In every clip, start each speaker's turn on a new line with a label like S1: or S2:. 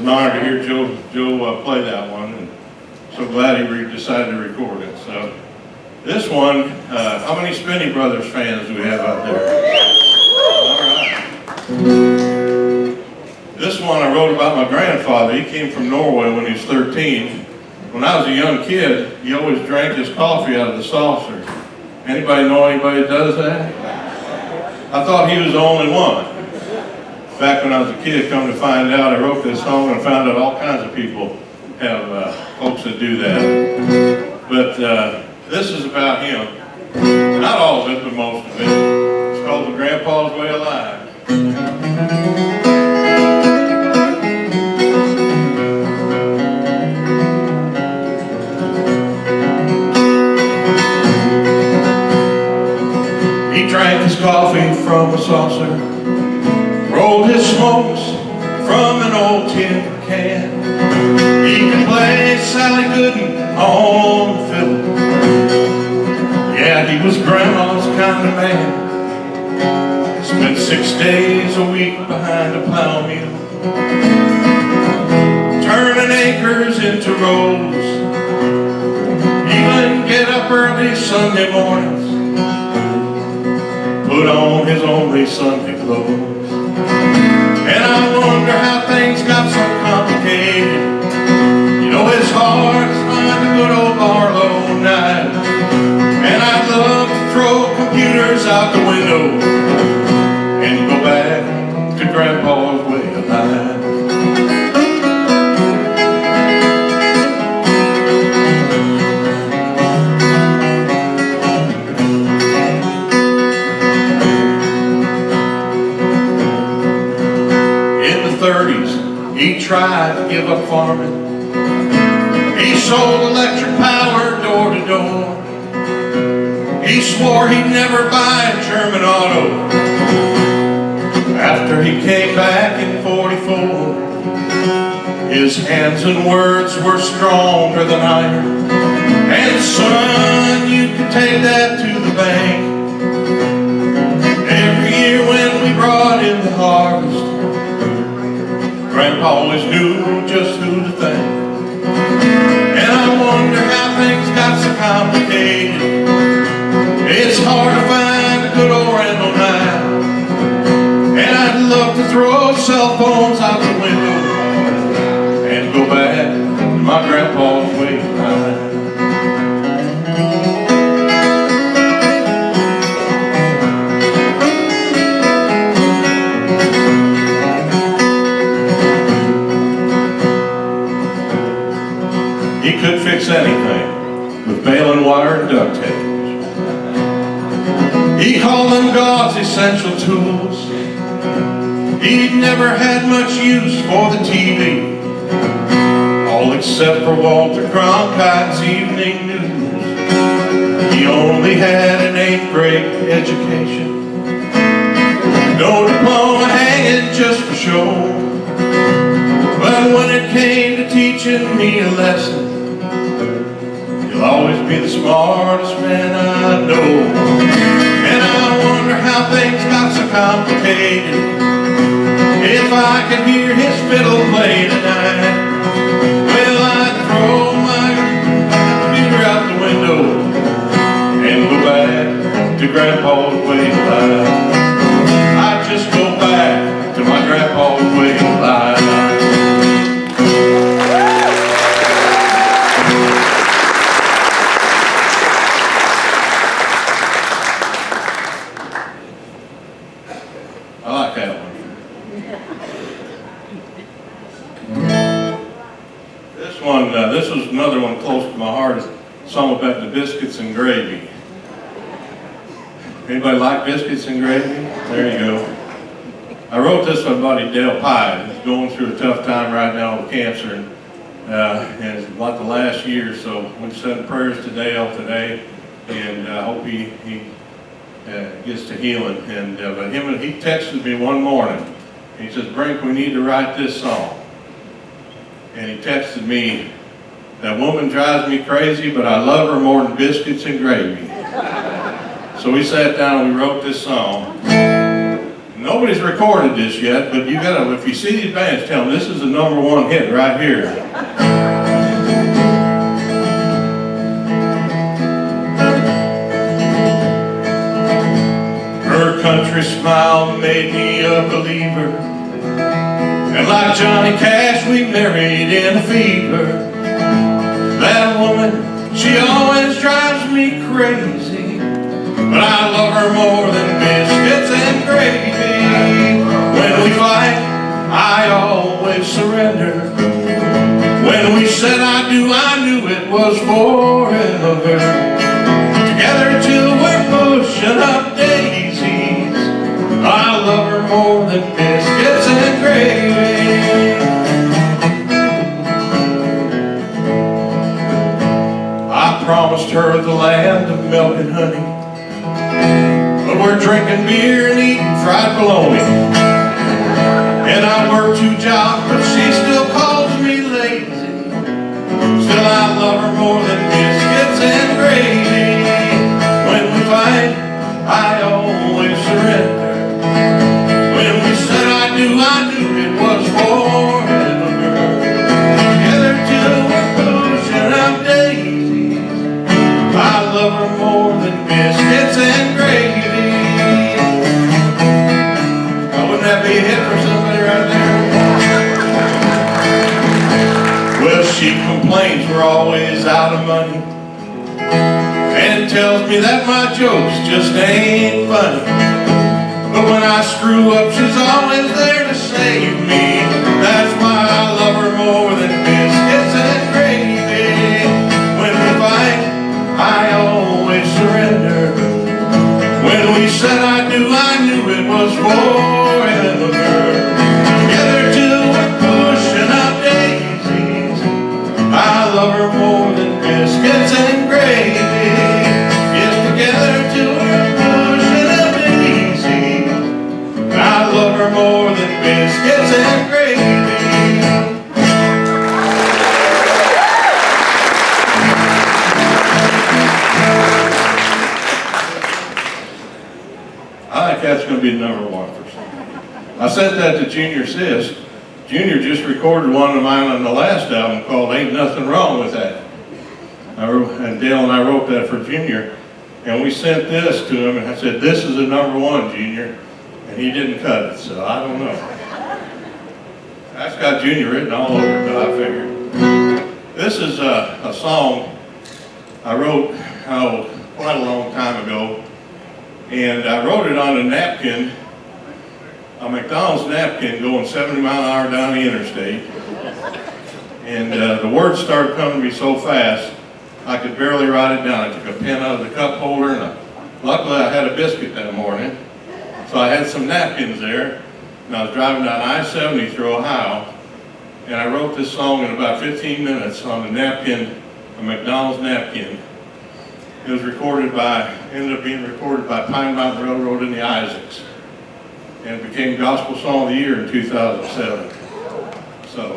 S1: an honor to hear Joe play that one, and so glad he decided to record it. So this one, how many Spinney Brothers fans do we have out there? All right. This one I wrote about my grandfather. He came from Norway when he was 13. When I was a young kid, he always drank his coffee out of the saucer. Anybody know anybody that does that? I thought he was the only one. Back when I was a kid, come to find out, I wrote this song and found out all kinds of people have folks that do that. But this is about him. Not all of it, but most of it. It's called The Grandpa's Way of Life. He drank his coffee from a saucer, rolled his smokes from an old tin can. He could play Sally Gooden on the fiddle. Yeah, he was grandma's kind of man. Spent 6 days a week behind a plow mill, turning acres into rows. Even get up early Sunday mornings, put on his only Sunday clothes. And I wonder how things got so complicated. You know, it's hard to find a good old Barlow night. And I'd love to throw computers out the window and go back to Grandpa's way of life. In the 30s, he tried to give up farming. He sold electric power door to door. He swore he'd never buy a German auto. After he came back in 44, his hands and words were stronger than iron. And son, you could take that to the bank. Every year when we brought in the harvest, Grandpa always knew just who to thank. And I wonder how things got so complicated. It's hard to find a good old Randall night. And I'd love to throw cell phones out the window and go back to my grandpa's way of life. He could fix anything with baling wire and duct tape. He called them God's essential tools. He'd never had much use for the TV, all except for Walter Cronkite's evening news. He only had an 8th grade education, no diploma hanging just for show. But when it came to teaching me a lesson, he'll always be the smartest man I know. And I wonder how things got so complicated. If I could hear his fiddle play tonight, well, I'd throw my computer out the window and go back to Grandpa's way of life. I'd just go back to my grandpa's way of life. I like that one. This was another one close to my heart. It's a song about the Biscuits and Gravy. Anybody like Biscuits and Gravy? There you go. I wrote this for my buddy Dale Pye. He's going through a tough time right now with cancer, and it's about the last year, so we send prayers to Dale today, and I hope he gets to healing. And but he texted me one morning. He says, "Brink, we need to write this song." And he texted me, "That woman drives me crazy, but I love her more than biscuits and gravy." So we sat down and we wrote this song. Nobody's recorded this yet, but you gotta, if you see these bands, tell them this is the #1 hit right here. Her country smile made me a believer, and like Johnny Cash, we married in a fever. That woman, she always drives me crazy, but I love her more than biscuits and gravy. When we fight, I always surrender. When we said I do, I knew it was forever. Together till we're pushing up daisies, I love her more than biscuits and gravy. I promised her the land of milk and honey, but we're drinking beer and eating fried bologna. And I work 2 jobs, but she still calls me lazy. Still I love her more than biscuits and gravy. When we fight, I always surrender. When we said I do, I knew it was forever. Together till we're pushing up daisies, I love her more than biscuits and gravy. Now, wouldn't that be a hit for somebody right there? Well, she complains we're always out of money, and tells me that my jokes just ain't funny. But when I screw up, she's always there to save me. That's why I love her more than biscuits and gravy. When we fight, I always surrender. When we said I do, I knew it was forever. Together till we're pushing up daisies, I love her more than biscuits and gravy. Yes, together till we're pushing up daisies, I love her more than biscuits and gravy. I think that's going to be #1 for some. I sent that to Junior Sis. Junior just recorded one of mine on the last album called Ain't Nothing Wrong With That. And Dale and I wrote that for Junior. And we sent this to him, and I said, this is the #1, Junior. And he didn't cut it, so I don't know. That's got Junior written all over it, but I figured. This is a song I wrote quite a long time ago. And I wrote it on a napkin, a McDonald's napkin going 70 miles an hour down the interstate. And the words started coming to me so fast, I could barely write it down. I took a pen out of the cup holder, and luckily I had a biscuit that morning. So I had some napkins there, and I was driving down I-70 through Ohio, and I wrote this song in about 15 minutes on a napkin, a McDonald's napkin. It was ended up being recorded by Pine Mountain Railroad and the Isaacs, and it became Gospel Song of the Year in 2007. So,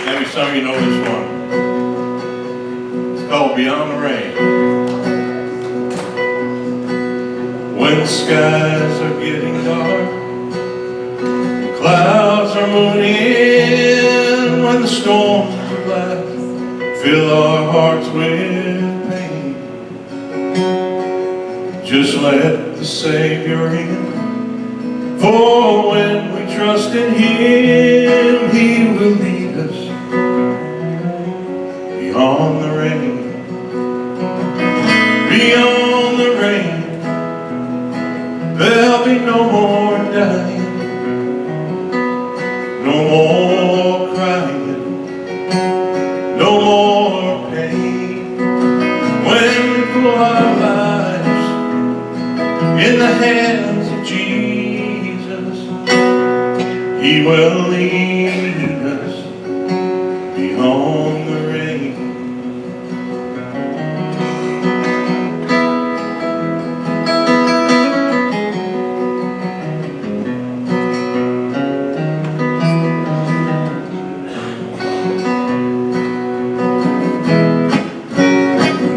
S1: maybe some of you know this one. It's called Beyond the Rain. When the skies are getting dark, clouds are moving in, when the storms are black, fill our hearts with pain, just let the Savior in. For when we trust in Him, He will lead us beyond the rain. Beyond the rain, there'll be no more dying, no more crying, no more pain. When we put our lives in the hands of Jesus, He will lead us beyond the rain.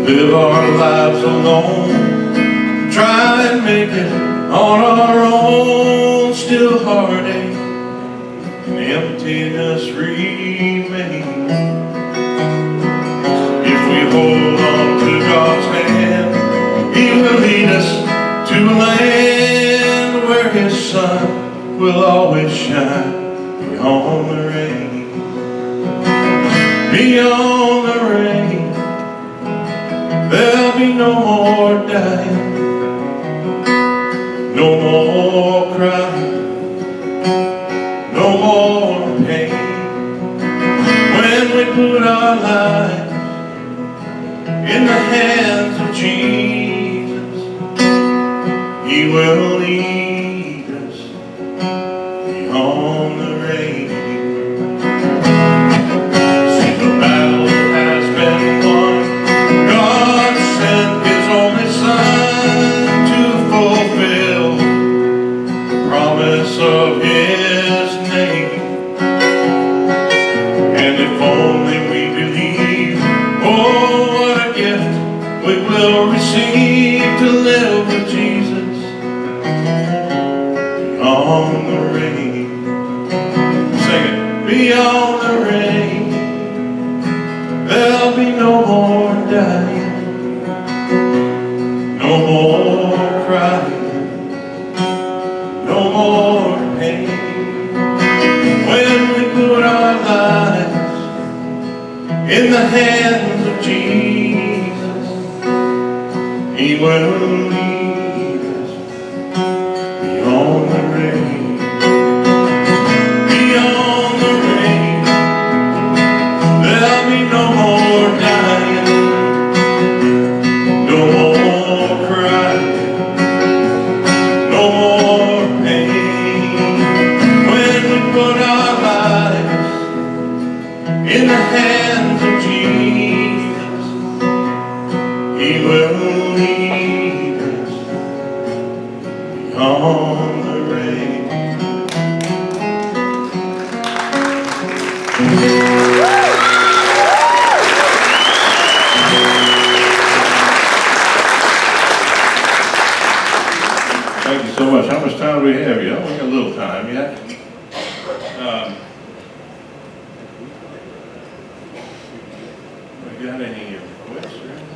S1: Live our lives alone, try on our own, still heartache and emptiness remain. If we hold on to God's hand, He will lead us to a land where His sun will always shine beyond the rain. Beyond the rain, there'll be no more dying, no more crying, no more pain. When we put our lives in the hands of Jesus, He will lead us beyond the rain. See, the battle has been won. God sent His only Son to fulfill the promise of His name. And if only we believe, oh, what a gift we will receive to live with Jesus beyond the rain. Sing it. Beyond the rain, there'll be no more dying, no more crying, no more pain. When we put our lives in the hands of Jesus, He will lead us beyond the rain. Beyond the rain, there'll be no more dying, no more crying, no more pain. When we put our lives in the hands of Jesus, He will lead us beyond the rain. Thank you so much. How much time do we have? We got a little time yet. We got any